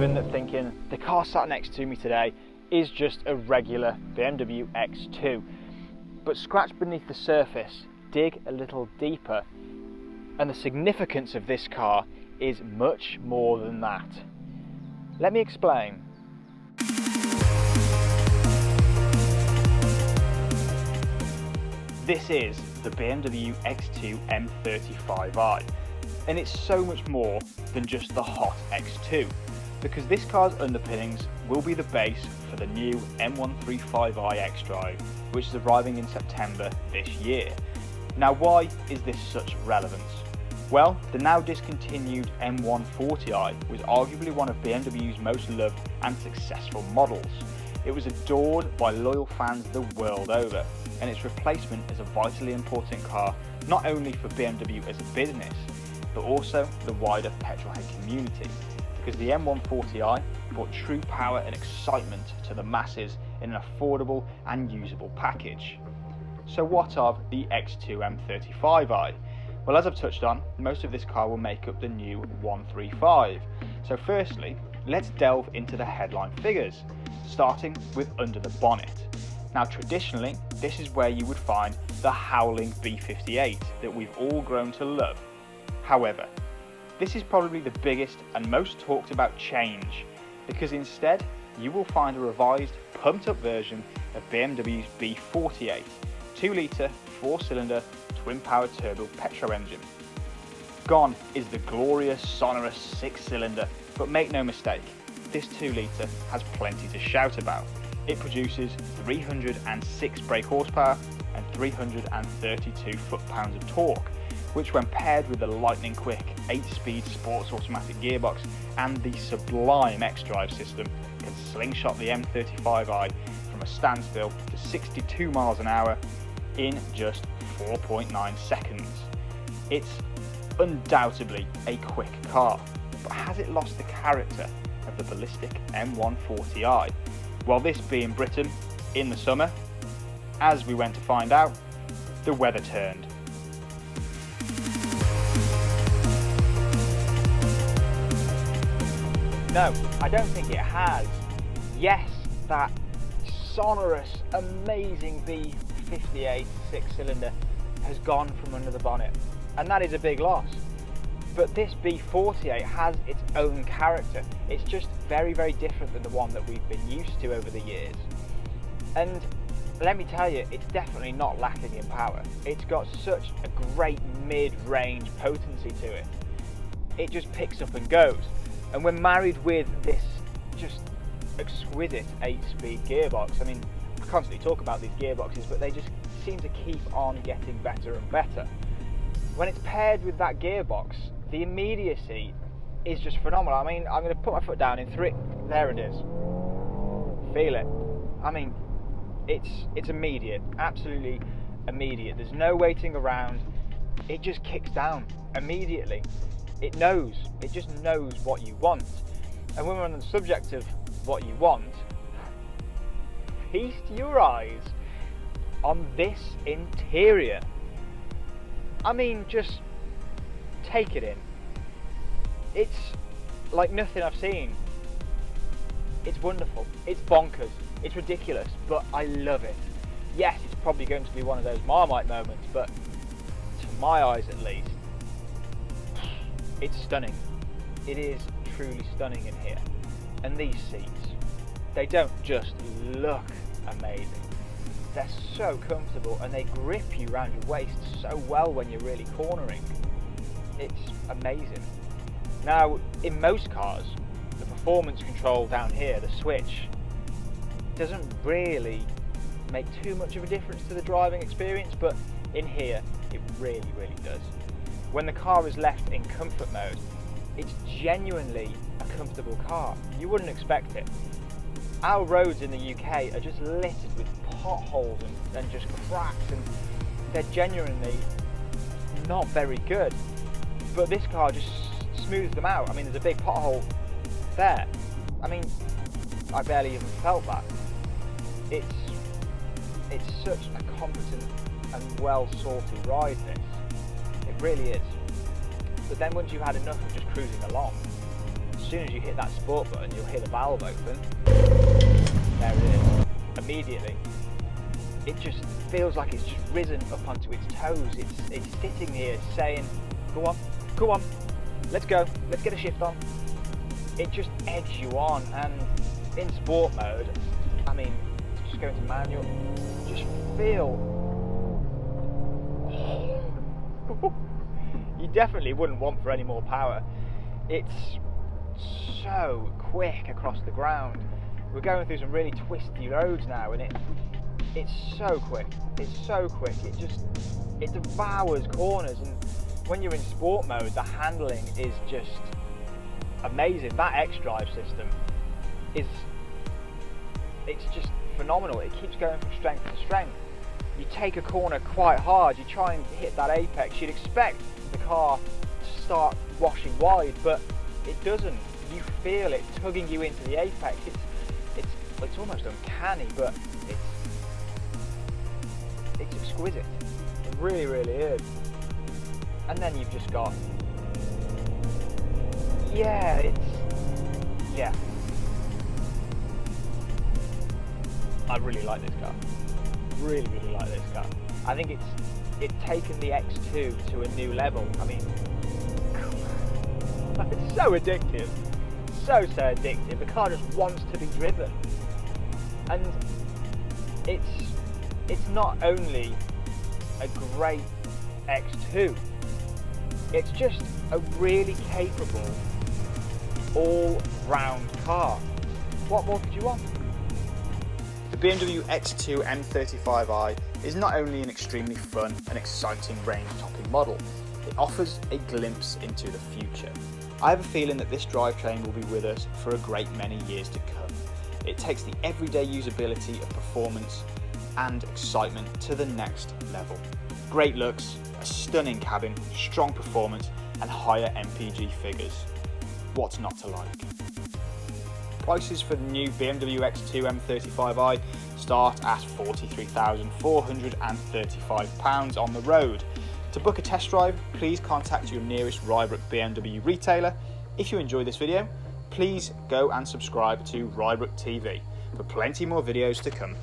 given that thinking the car sat next to me today is just a regular BMW X2. But scratch beneath the surface, dig a little deeper, and the significance of this car is much more than that. Let me explain. This is the BMW X2 M35i, and it's so much more than just the hot X2, because this car's underpinnings will be the base for the new M135i xDrive, which is arriving in September this year. Now, why is this such relevance? Well, the now discontinued M140i was arguably one of BMW's most loved and successful models. It was adored by loyal fans the world over, and its replacement is a vitally important car not only for BMW as a business, but also the wider petrolhead community, because the M140i brought true power and excitement to the masses in an affordable and usable package. So what of the X2 M35i? Well, as I've touched on, most of this car will make up the new 135. So firstly, let's delve into the headline figures, starting with under the bonnet. Now traditionally, this is where you would find the howling B58 that we've all grown to love. However, this is probably the biggest and most talked about change, because instead you will find a revised, pumped up version of BMW's B48, 2-litre, 4-cylinder, twin-power turbo petrol engine. Gone is the glorious, sonorous 6-cylinder, but make no mistake, this 2-litre has plenty to shout about. It produces 306 brake horsepower and 332 foot-pounds of torque, which when paired with the lightning quick 8-speed sports automatic gearbox and the sublime xDrive system, can slingshot the M35i from a standstill to 62 miles an hour in just 4.9 seconds. It's undoubtedly a quick car, but has it lost the character of the ballistic M140i? Well, this being Britain in the summer, as we went to find out, the weather turned. No, I don't think it has. Yes, that sonorous, amazing B58 6-cylinder has gone from under the bonnet, and that is a big loss. But this B48 has its own character. It's just very, very different than the one that we've been used to over the years. And let me tell you, it's definitely not lacking in power. It's got such a great mid-range potency to it. It just picks up and goes. And when married with this just exquisite 8-speed gearbox, I mean, I constantly talk about these gearboxes, but they just seem to keep on getting better and better. When it's paired with that gearbox, the immediacy is just phenomenal. I mean, I'm going to put my foot down in 3, there it is. Feel it. I mean, it's immediate, absolutely immediate. There's no waiting around. It just kicks down immediately. It just knows what you want. And when we're on the subject of what you want, feast your eyes on this interior. I mean, just take it in. It's like nothing I've seen. It's wonderful. It's bonkers. It's ridiculous, but I love it. Yes, it's probably going to be one of those Marmite moments, but to my eyes at least, it's stunning. It is truly stunning in here. And these seats, they don't just look amazing. They're so comfortable and they grip you around your waist so well when you're really cornering. It's amazing. Now, in most cars, the performance control down here, the switch, doesn't really make too much of a difference to the driving experience, but in here, it really, really does. When the car is left in comfort mode, it's genuinely a comfortable car. You wouldn't expect it. Our roads in the UK are just littered with potholes and just cracks, and they're genuinely not very good. But this car just smooths them out. I mean, there's a big pothole there. I mean, I barely even felt that. It's such a competent and well sorted ride, this. It really is. But then once you've had enough of just cruising along, soon as you hit that sport button, you'll hear the valve open. There it is. Immediately. It just feels like it's just risen up onto its toes. It's sitting here saying, go on, let's go, let's get a shift on. It just eggs you on, and in sport mode, I mean, just go into manual, just feel, you definitely wouldn't want for any more power. It's so quick across the ground. We're going through some really twisty roads now, and it's so quick. It's so quick. It devours corners, and when you're in sport mode, the handling is just amazing. That xDrive system it's just phenomenal. It keeps going from strength to strength. You take a corner quite hard, you try and hit that apex, you'd expect the car to start washing wide, but it doesn't. You feel it tugging you into the apex. It's almost uncanny, but it's exquisite. It really, really is. And then you've just got, yeah. I really like this car. Really, really like this car. I think it's taken the X2 to a new level. I mean, it's so addictive. So addictive. The car just wants to be driven. And it's not only a great X2, it's just a really capable all-round car. What more could you want? The BMW X2 M35i is not only an extremely fun and exciting range-topping model, it offers a glimpse into the future. I have a feeling that this drivetrain will be with us for a great many years to come. It takes the everyday usability of performance and excitement to the next level. Great looks, a stunning cabin, strong performance and higher MPG figures. What's not to like? Prices for the new BMW X2 M35i start at £43,435 on the road. To book a test drive, please contact your nearest Rybrook BMW retailer. If you enjoyed this video, please go and subscribe to Rybrook TV for plenty more videos to come.